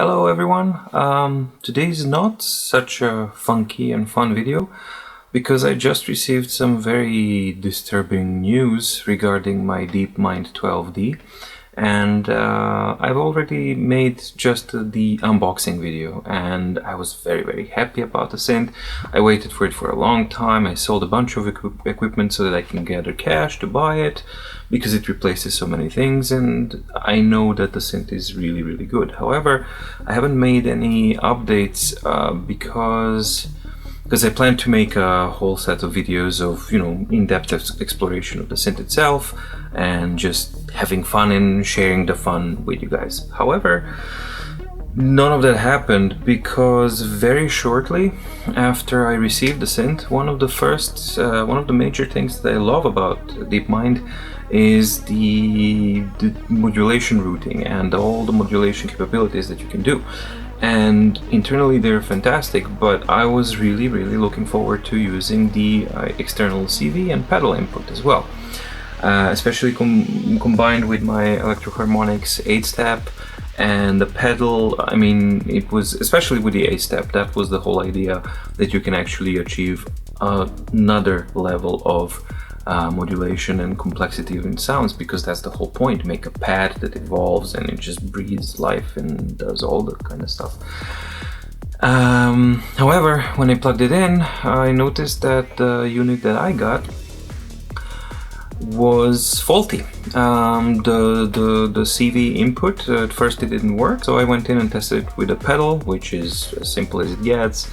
Hello everyone. Today's not such a funky and fun video because I just received some very disturbing news regarding my DeepMind 12D, and I've already made just the unboxing video, and I was very happy about the synth. I waited for it for a long time. I sold a bunch of equipment so that I can gather cash to buy it, because it replaces so many things, and I know that the synth is really good. However, I haven't made any updates because I plan to make a whole set of videos of, in-depth exploration of the synth itself and just having fun and sharing the fun with you guys. However, none of that happened because very shortly after I received the synth, one of the major things that I love about DeepMind is the modulation routing and all the modulation capabilities that you can do. And internally they're fantastic, but I was really looking forward to using the external CV and pedal input as well, especially combined with my Electro-Harmonix 8-step and the pedal. I mean, it was, especially with the 8-step, that was the whole idea, that you can actually achieve another level of modulation and complexity in sounds, because that's the whole point. Make a pad that evolves and it just breathes life and does all that kind of stuff. However, when I plugged it in, I noticed that the unit that I got was faulty. The CV input, at first it didn't work, so I went in and tested it with a pedal, which is as simple as it gets,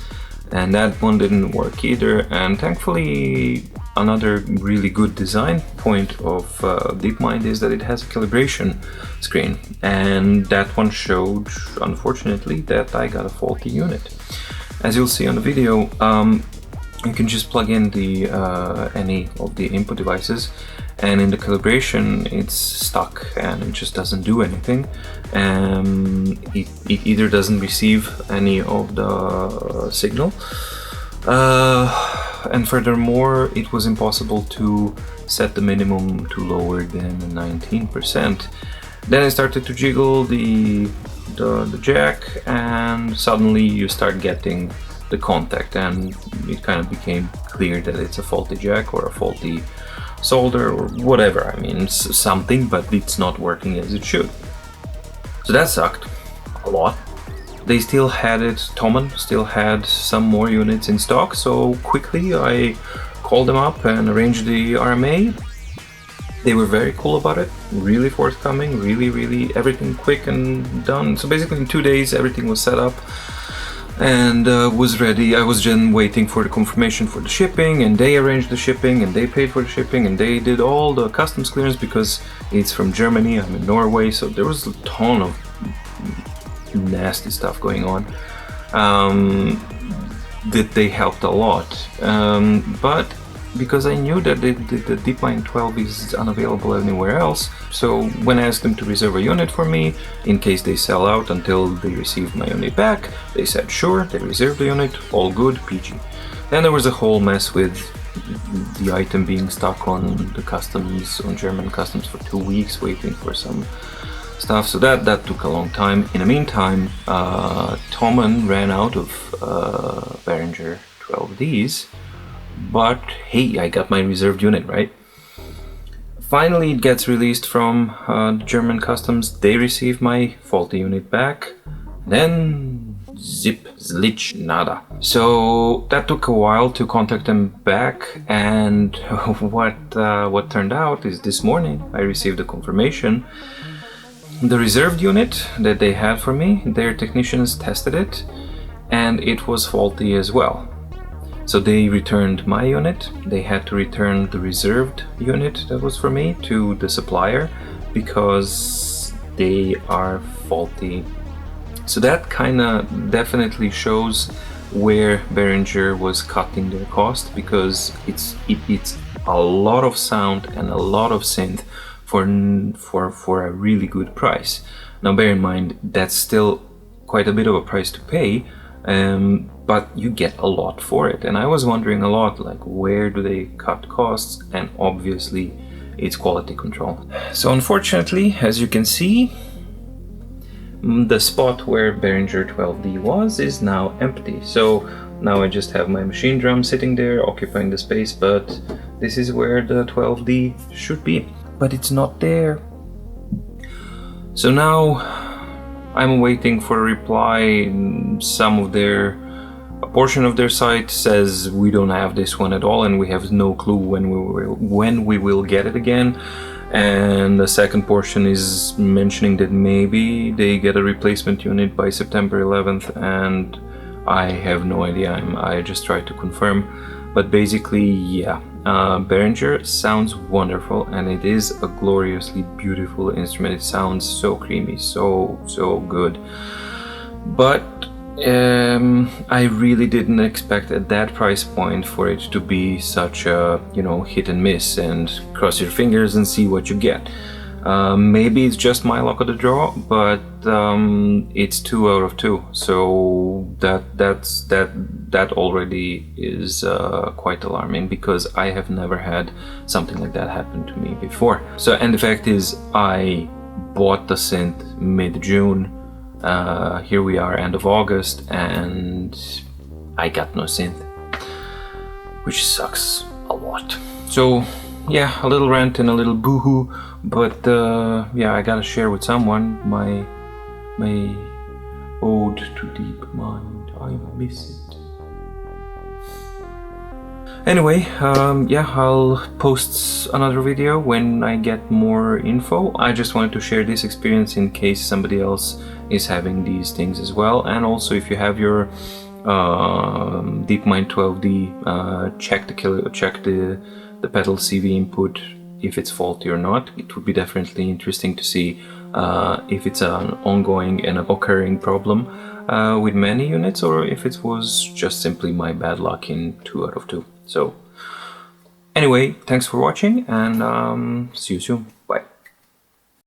and that one didn't work either. And thankfully, another really good design point of DeepMind is that it has a calibration screen, and that one showed, unfortunately, that I got a faulty unit. As you'll see on the video, you can just plug in the any of the input devices, and in the calibration it's stuck and it just doesn't do anything. It either doesn't receive any of the signal, and furthermore it was impossible to set the minimum to lower than 19%. Then I started to jiggle the jack, and suddenly you start getting the contact, and it kind of became clear that it's a faulty jack or a faulty solder or whatever. I mean, it's something, but it's not working as it should. So that sucked a lot. They still had it, Thomann still had some more units in stock, so quickly I called them up and arranged the RMA. They were very cool about it, really forthcoming, really everything quick and done. So basically in 2 days everything was set up and was ready. I was then waiting for the confirmation for the shipping, and they arranged the shipping and they paid for the shipping and they did all the customs clearance because it's from Germany, I'm in Norway, so there was a ton of nasty stuff going on. That they helped a lot, but because I knew that the DeepMind 12 is unavailable anywhere else, so when I asked them to reserve a unit for me in case they sell out until they received my unit back, they said sure. They reserved the unit, all good, peachy. Then there was a whole mess with the item being stuck on the customs, on German customs, for 2 weeks waiting for some stuff, so that took a long time. In the meantime, Thomann ran out of Behringer 12Ds, but hey, I got my reserved unit, right? Finally it gets released from German customs. They receive my faulty unit back, then zip, zlich, nada. So that took a while to contact them back, and what turned out is this morning I received a confirmation. The reserved unit that they had for me, their technicians tested it and it was faulty as well. So they returned my unit. They had to return the reserved unit that was for me to the supplier because they are faulty. So that kind of definitely shows where Behringer was cutting their cost, because it's a lot of sound and a lot of synth for a really good price. Now bear in mind that's still quite a bit of a price to pay, but you get a lot for it. And I was wondering a lot, like, where do they cut costs? And obviously it's quality control. So unfortunately, as you can see, the spot where Behringer 12D was is now empty. So now I just have my machine drum sitting there occupying the space, but this is where the 12D should be. But it's not there. So now I'm waiting for a reply. A portion of their site says we don't have this one at all, and we have no clue when we will get it again. And the second portion is mentioning that maybe they get a replacement unit by September 11th, and I have no idea. I just tried to confirm, but basically, yeah, Behringer sounds wonderful, and it is a gloriously beautiful instrument. It sounds so creamy, so good. But I really didn't expect at that price point for it to be such a, hit and miss, and cross your fingers and see what you get. Maybe it's just my luck of the draw, but it's 2 out of 2, so that already is quite alarming, because I have never had something like that happen to me before. So, and the fact is, I bought the synth mid-June. Here we are, end of August, and I got no synth, which sucks a lot. So yeah, a little rant and a little boohoo, but yeah, I gotta share with someone my ode to DeepMind. I miss it. Anyway, yeah, I'll post another video when I get more info. I just wanted to share this experience in case somebody else is having these things as well. And also, if you have your DeepMind 12D, check the pedal CV input, if it's faulty or not. It would be definitely interesting to see if it's an ongoing and occurring problem with many units, or if it was just simply my bad luck in 2 out of 2. So anyway, thanks for watching, and see you soon. Bye.